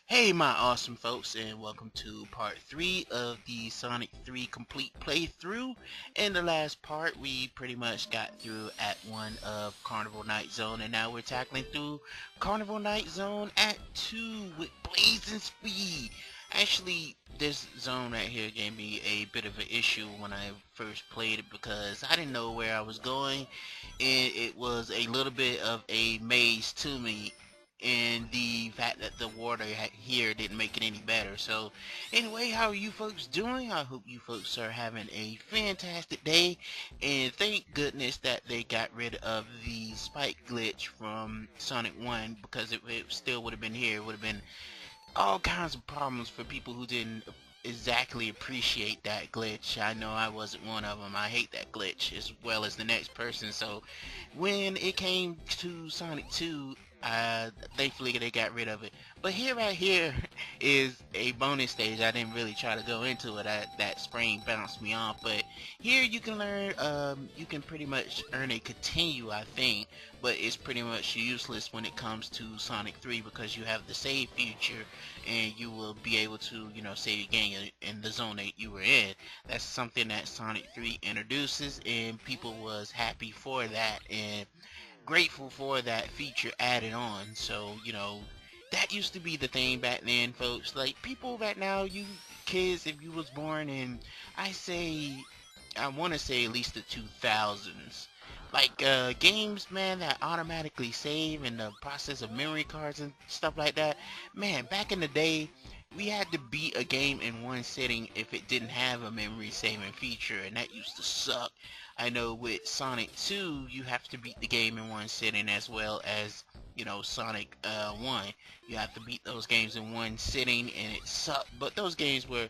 Hey my awesome folks, and welcome to part 3 of the Sonic 3 complete playthrough. In the last part we pretty much got through Act 1 of Carnival Night Zone, and now we're tackling through Carnival Night Zone Act 2 with blazing speed. Actually, this zone right here gave me a bit of an issue when I first played it because I didn't know where I was going, and it was a little bit of a maze to me, and the fact that the water here didn't make it any better. So anyway, how are you folks doing? I hope you folks are having a fantastic day, and thank goodness that they got rid of the spike glitch from Sonic 1, because if it still would have been here, it would have been all kinds of problems for people who didn't exactly appreciate that glitch. I know I wasn't one of them. I hate that glitch as well as the next person. So when it came to Sonic 2, thankfully they got rid of it. But here right here is a bonus stage. I didn't really try to go into it. That spring bounced me off. But here you can learn, you can pretty much earn a continue, I think. But it's pretty much useless when it comes to Sonic 3 because you have the save feature, and you will be able to, save your game in the zone that you were in. That's something that Sonic 3 introduces, and people was happy for that and grateful for that feature added on. So, that used to be the thing back then, folks. Like, people right now, you kids, if you was born in, I want to say at least the 2000s. Like, games, man, that automatically save in the process of memory cards and stuff like that. Man, back in the day, we had to beat a game in one sitting if it didn't have a memory saving feature, and that used to suck. I know with Sonic 2, you have to beat the game in one sitting, as well as, Sonic 1. You have to beat those games in one sitting, and it sucked. But those games were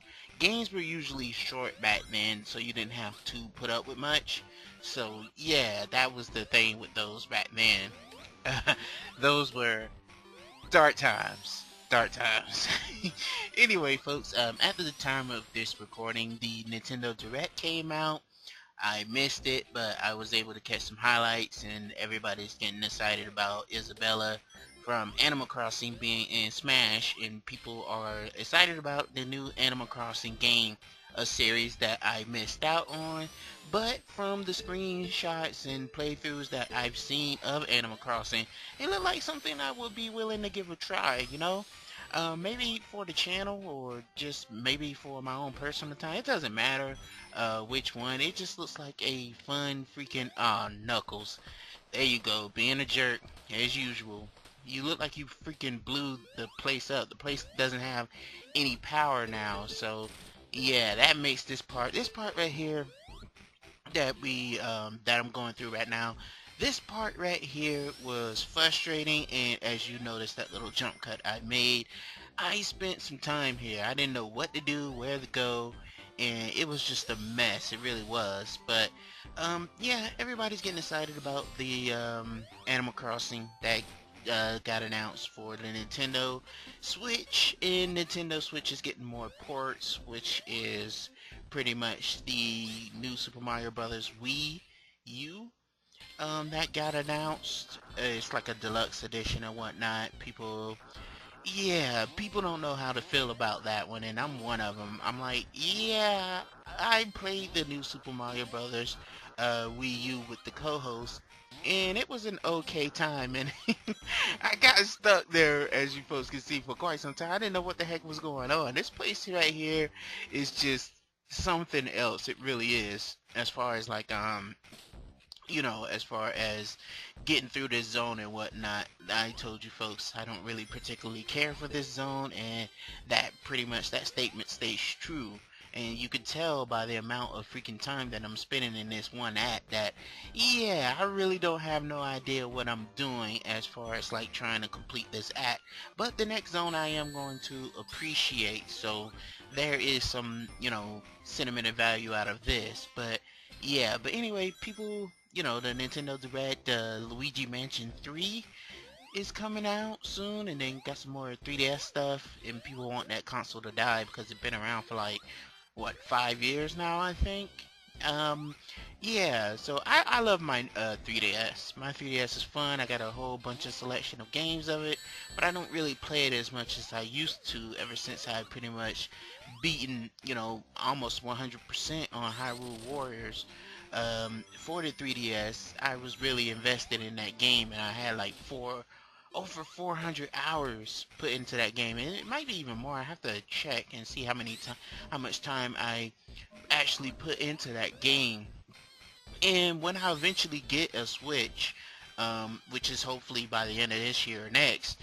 usually short back then, so you didn't have to put up with much. So yeah, that was the thing with those back then. Those were dark times. Dark times. Anyway, folks, at the time of this recording, the Nintendo Direct came out. I missed it, but I was able to catch some highlights, and everybody's getting excited about Isabella from Animal Crossing being in Smash, and people are excited about the new Animal Crossing game, a series that I missed out on. But from the screenshots and playthroughs that I've seen of Animal Crossing, it looked like something I would be willing to give a try. Maybe for the channel, or just maybe for my own personal time. It doesn't matter which one. It just looks like a fun freaking Knuckles. There you go, being a jerk as usual. You look like you freaking blew the place up. The place doesn't have any power now, so yeah, that makes this part right here that I'm going through right now. This part right here was frustrating, and as you notice that little jump cut I made, I spent some time here. I didn't know what to do, where to go, and it was just a mess. It really was. But yeah, everybody's getting excited about the Animal Crossing that got announced for the Nintendo Switch, and Nintendo Switch is getting more ports, which is pretty much the new Super Mario Brothers Wii U that got announced. It's like a deluxe edition and whatnot. People don't know how to feel about that one, and I'm one of them. I'm like, yeah, I played the new Super Mario Brothers Wii U with the co-host, and it was an okay time, and I got stuck there, as you folks can see, for quite some time. I didn't know what the heck was going on. This place right here is just something else. It really is, as far as like as far as getting through this zone and whatnot. I told you folks I don't really particularly care for this zone, and that pretty much that statement stays true. And you can tell by the amount of freaking time that I'm spending in this one act that, yeah, I really don't have no idea what I'm doing as far as like trying to complete this act. But the next zone I am going to appreciate, so there is some, sentimental value out of this. But yeah, but anyway, people, the Nintendo Direct, Luigi Mansion 3 is coming out soon, and then got some more 3DS stuff, and people want that console to die because it's been around for like, what, 5 years now, I think? Um, yeah, so I love my 3DS. My 3DS is fun. I got a whole bunch of selection of games of it, but I don't really play it as much as I used to ever since I pretty much beaten, almost 100% on Hyrule Warriors. For the 3DS, I was really invested in that game, and I had like over 400 hours put into that game, and it might be even more. I have to check and see how much time I actually put into that game. And when I eventually get a Switch, which is hopefully by the end of this year or next,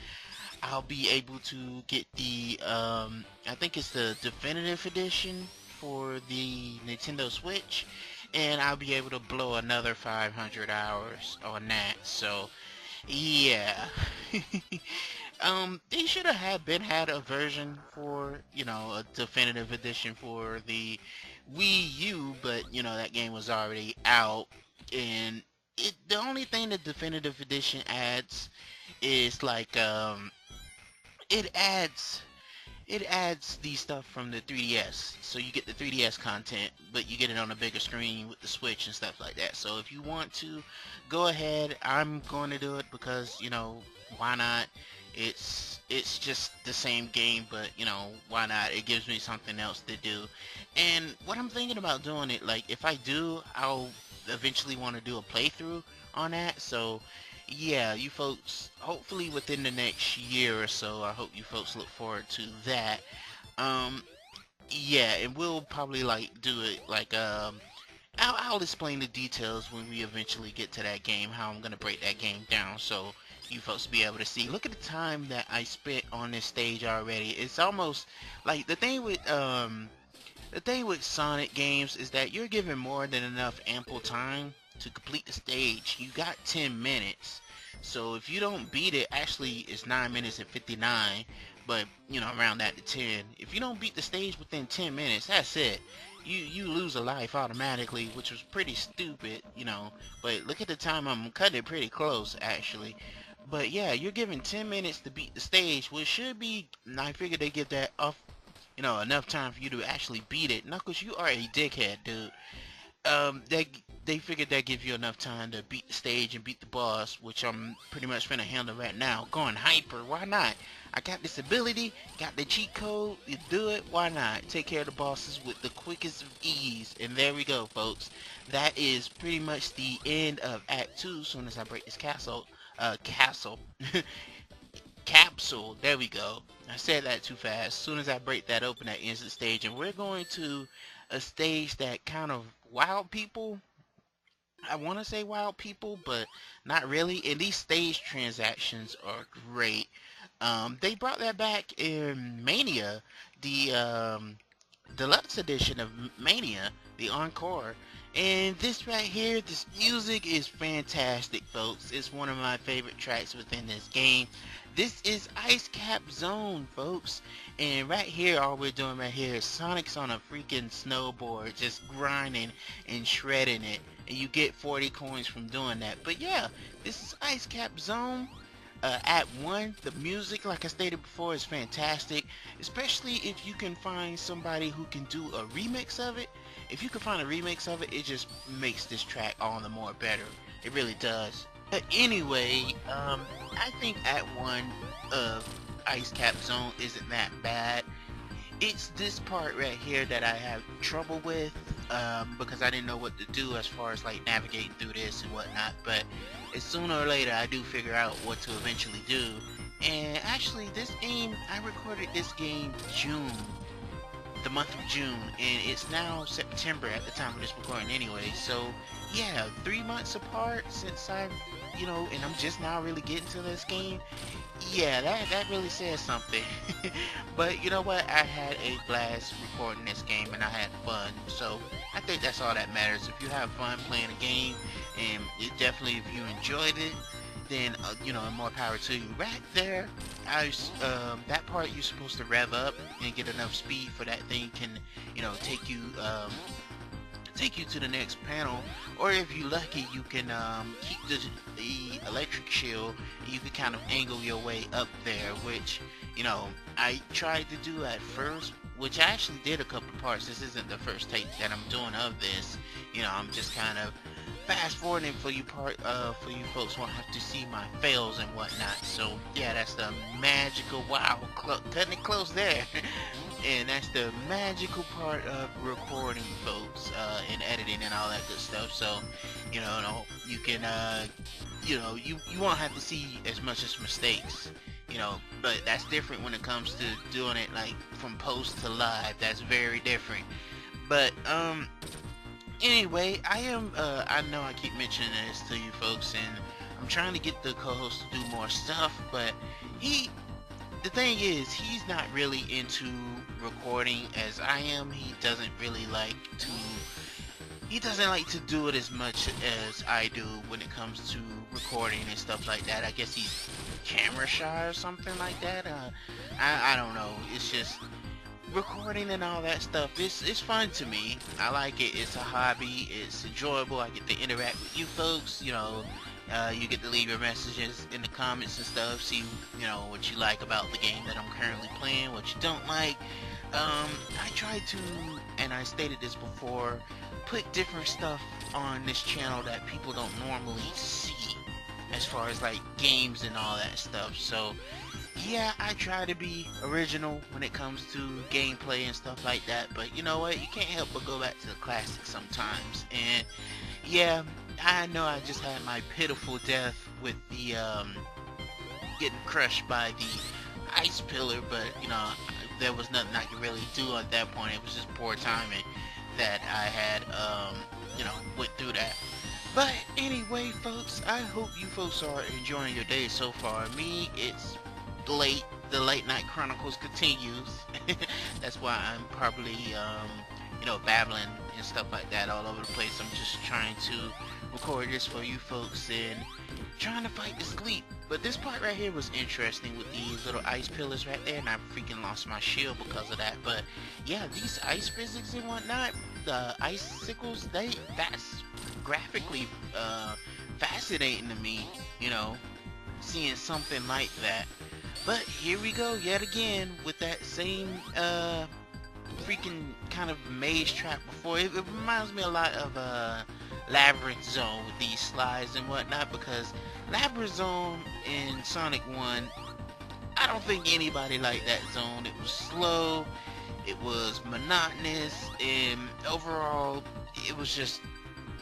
I'll be able to get the, I think it's the definitive edition for the Nintendo Switch, and I'll be able to blow another 500 hours on that. So, yeah. They should have had a version for, a definitive edition for the Wii U, but that game was already out, and the only thing the definitive edition adds is like it adds it adds the stuff from the 3DS. So you get the 3DS content, but you get it on a bigger screen with the Switch and stuff like that. So if you want to go ahead, I'm going to do it because, why not? It's just the same game, but why not? It gives me something else to do. And what I'm thinking about doing it, like if I do, I'll eventually want to do a playthrough on that. So yeah, you folks, hopefully within the next year or so, I hope you folks look forward to that. Um, yeah, and we'll probably like do it like I'll explain the details when we eventually get to that game, how I'm gonna break that game down, so you folks be able to see. Look at the time that I spent on this stage already. It's almost like the thing with Sonic games is that you're given more than enough ample time to complete the stage. You got 10 minutes. So if you don't beat it, actually it's 9 minutes and 59, but around that to 10. If you don't beat the stage within 10 minutes, that's it. You lose a life automatically, which was pretty stupid. But look at the time, I'm cutting it pretty close actually. But yeah, you're given 10 minutes to beat the stage, which should be, I figured they give that off, enough time for you to actually beat it. Knuckles, you are a dickhead, dude. They figured that give you enough time to beat the stage and beat the boss, which I'm pretty much finna handle right now. Going hyper, why not? I got this ability, got the cheat code, you do it, why not? Take care of the bosses with the quickest of ease, and there we go, folks. That is pretty much the end of Act 2, as soon as I break this castle. Capsule, there we go. I said that too fast. As soon as I break that open, that ends the stage, and we're going to a stage that kind of wild people. I want to say wild people, but not really. And these stage transactions are great. They brought that back in Mania, the deluxe edition of Mania, the Encore. And this right here, this music is fantastic, folks. It's one of my favorite tracks within this game. This is Ice Cap Zone, folks. And right here, all we're doing right here is Sonic's on a freaking snowboard, just grinding and shredding it. And you get 40 coins from doing that. But yeah, this is Ice Cap Zone. Act 1, the music, like I stated before, is fantastic, especially if you can find somebody who can do a remix of it. If you can find a remix of it, it just makes this track all the more better. It really does. But anyway, I think Act 1 of Ice Cap Zone isn't that bad. It's this part right here that I have trouble with, because I didn't know what to do as far as like navigating through this and whatnot, but sooner or later I do figure out what to eventually do. And actually this game, I recorded this game June, the month of June, and it's now September at the time of this recording anyway, so yeah, 3 months apart since and I'm just now really getting to this game. Yeah, that really says something. But you know what? I had a blast recording this game and I had fun. So I think that's all that matters. If you have fun playing a game, and definitely if you enjoyed it, then more power to you. Right there, that part you're supposed to rev up and get enough speed for that thing can take you to the next panel, or if you're lucky you can keep the electric shield and you can kind of angle your way up there, which I tried to do at first, which I actually did a couple parts. This isn't the first take that I'm doing of this. You know, I'm just kind of fast forwarding for you folks won't have to see my fails and whatnot. So yeah, that's the magical, wow, cutting it close there. And that's the magical part of recording, folks, and editing and all that good stuff. So, you know, you can, you know, you won't have to see as much as mistakes, you know, but that's different when it comes to doing it like from post to live. That's very different. But anyway, I know I keep mentioning this to you folks, and I'm trying to get the co-host to do more stuff, but the thing is, he's not really into recording as I am. He doesn't like to do it as much as I do when it comes to recording and stuff like that. I guess he's camera shy or something like that. I don't know. It's just recording and all that stuff. It's fun to me. I like it. It's a hobby. It's enjoyable. I get to interact with you folks. You know, you get to leave your messages in the comments and stuff. See, you know, what you like about the game that I'm currently playing, what you don't like. I try to, and I stated this before, put different stuff on this channel that people don't normally see, as far as like games and all that stuff. So yeah, I try to be original when it comes to gameplay and stuff like that, but you know what, you can't help but go back to the classics sometimes. And yeah, I know I just had my pitiful death with the getting crushed by the ice pillar, but you know, there was nothing I could really do at that point. It was just poor timing that I had you know, went through that. But anyway, folks, I hope you folks are enjoying your day so far. Me, it's late. The late night chronicles continues. That's why I'm probably you know, babbling and stuff like that all over the place. I'm just trying to record this for you folks and trying to fight the sleep. But this part right here was interesting with these little ice pillars right there, and I freaking lost my shield because of that. But yeah, these ice physics and whatnot, the icicles, that's graphically fascinating to me, you know, seeing something like that. But here we go yet again with that same freaking kind of maze trap before. It reminds me a lot of Labyrinth Zone with these slides and whatnot, because Labyrinth Zone in Sonic 1, I don't think anybody liked that zone. It was slow, it was monotonous, and overall it was just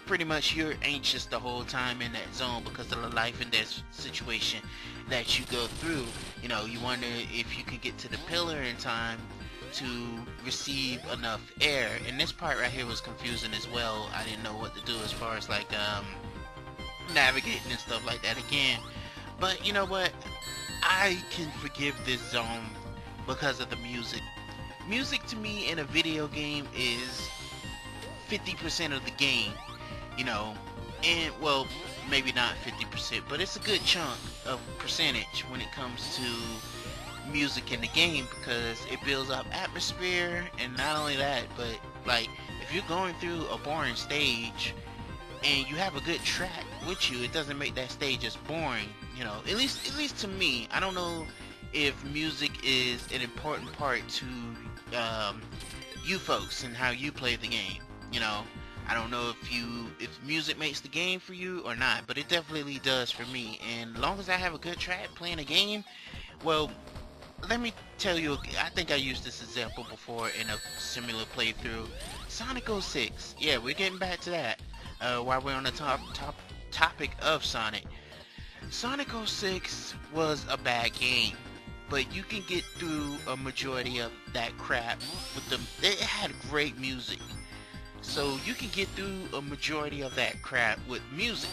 pretty much you're anxious the whole time in that zone because of the life and death situation that you go through. You know, you wonder if you can get to the pillar in time to receive enough air. And this part right here was confusing as well. I didn't know what to do as far as like navigating and stuff like that again. But you know what, I can forgive this zone because of the music. Music to me in a video game is 50% of the game, you know, and well, maybe not 50%, but it's a good chunk of percentage when it comes to music in the game, because it builds up atmosphere. And not only that, but like if you're going through a boring stage and you have a good track with you, it doesn't make that stage as boring, you know, at least to me. I don't know if music is an important part to you folks and how you play the game, you know. I don't know if music makes the game for you or not, but it definitely does for me. And as long as I have a good track playing a game, well, let me tell you, I think I used this example before in a similar playthrough. Sonic 06, yeah, we're getting back to that while we're on the topic of Sonic. Sonic 06 was a bad game, but you can get through a majority of that crap with it had great music. So you can get through a majority of that crap with music.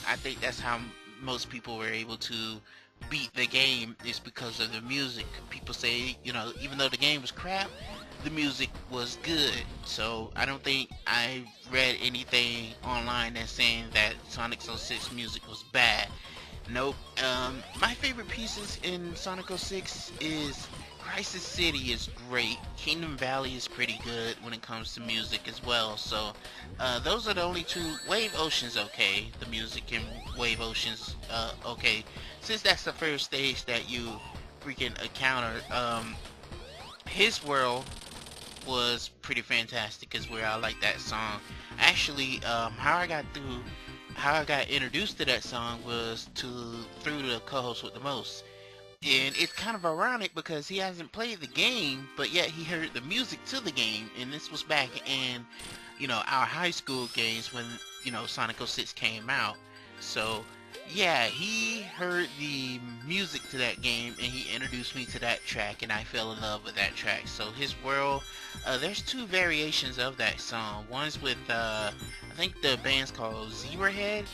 I think that's how most people were able to beat the game, is because of the music. People say, you know, even though the game was crap, the music was good. So I don't think I read anything online that's saying that Sonic 06 music was bad. Nope. My favorite pieces in Sonic 06 is Crisis City is great. Kingdom Valley is pretty good when it comes to music as well. So those are the only two. Wave Ocean's okay. The music in Wave Ocean's okay. Since that's the first stage that you freaking encounter, his world was pretty fantastic as well. I like that song. Actually, how I got introduced to that song was through the co-host with the most. And it's kind of ironic because he hasn't played the game, but yet he heard the music to the game. And this was back in, our high school games when, Sonic 06 came out. So, yeah, he heard the music to that game and he introduced me to that track and I fell in love with that track. So his world, there's two variations of that song. One's with, I think the band's called Zebrahead,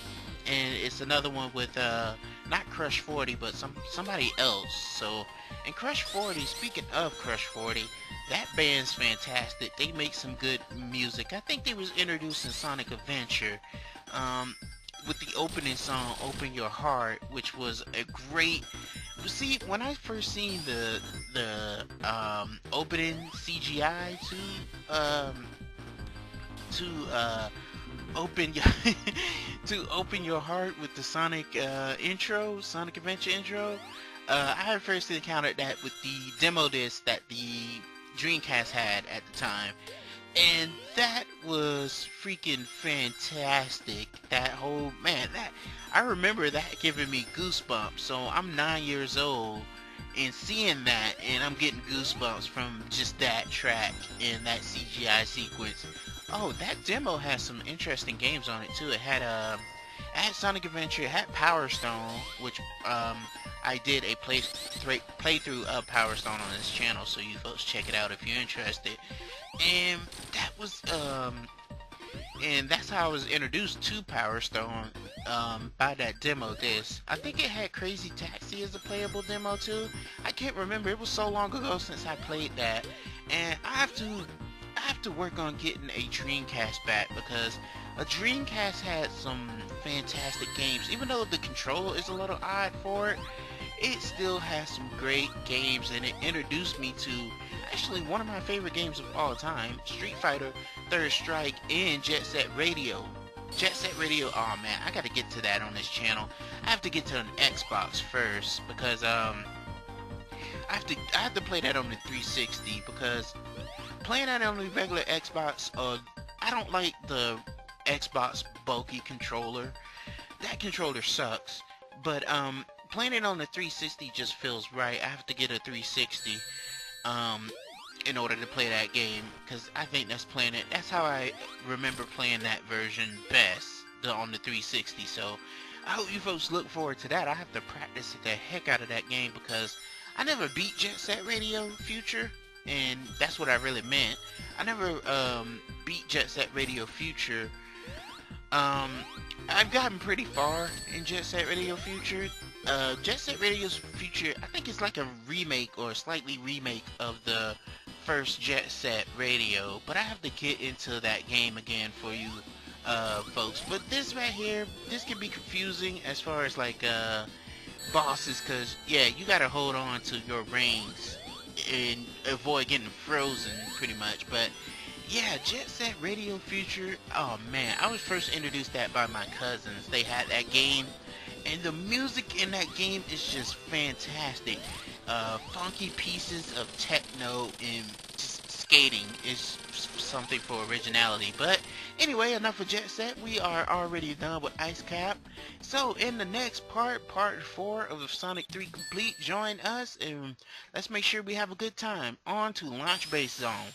and it's another one with, not Crush 40, but somebody else. So, and Crush 40, speaking of Crush 40, that band's fantastic. They make some good music. I think they was introducing Sonic Adventure, with the opening song, Open Your Heart, which was a great... See, when I first seen the opening CGI to open your to open your heart with the Sonic Sonic Adventure intro, I had first encountered that with the demo disc that the Dreamcast had at the time, and that was freaking fantastic. That whole, man, that I remember that giving me goosebumps. So I'm 9 years old and seeing that, and I'm getting goosebumps from just that track and that CGI sequence. Oh, that demo has some interesting games on it too. It had Sonic Adventure, it had Power Stone, which I did a playthrough of Power Stone on this channel, so you folks check it out if you're interested. And that was and that's how I was introduced to Power Stone, by that demo disc. I think it had Crazy Taxi as a playable demo too. I can't remember. It was so long ago since I played that, and I have to work on getting a Dreamcast back, because a Dreamcast had some fantastic games. Even though the controller is a little odd for it, it still has some great games, and it introduced me to actually one of my favorite games of all time, Street Fighter Third Strike and Jet Set Radio. Jet Set Radio, oh man, I gotta get to that on this channel. I have to get to an Xbox first, because I have to play that on the 360, because playing that on the regular Xbox, I don't like the Xbox bulky controller. That controller sucks. But playing it on the 360 just feels right. I have to get a 360 in order to play that game, because I think that's how I remember playing that version best, on the 360. So I hope you folks look forward to that. I have to practice the heck out of that game, because I never beat Jet Set Radio Future, and that's what I really meant. I never beat Jet Set Radio Future. I've gotten pretty far in Jet Set Radio Future. Jet Set Radio Future, I think it's like a remake or a slightly remake of the first Jet Set Radio, but I have to get into that game again for you folks. But this right here, this can be confusing as far as like bosses, because yeah, you gotta hold on to your rings and avoid getting frozen pretty much. But yeah, Jet Set Radio Future, oh man, I was first introduced that by my cousins. They had that game, and the music in that game is just fantastic. Funky pieces of techno and just skating is something for originality. But anyway, enough of Jet Set. We are already done with Ice Cap. So in the next part 4 of Sonic 3 Complete, join us and let's make sure we have a good time. On to Launch Base Zone.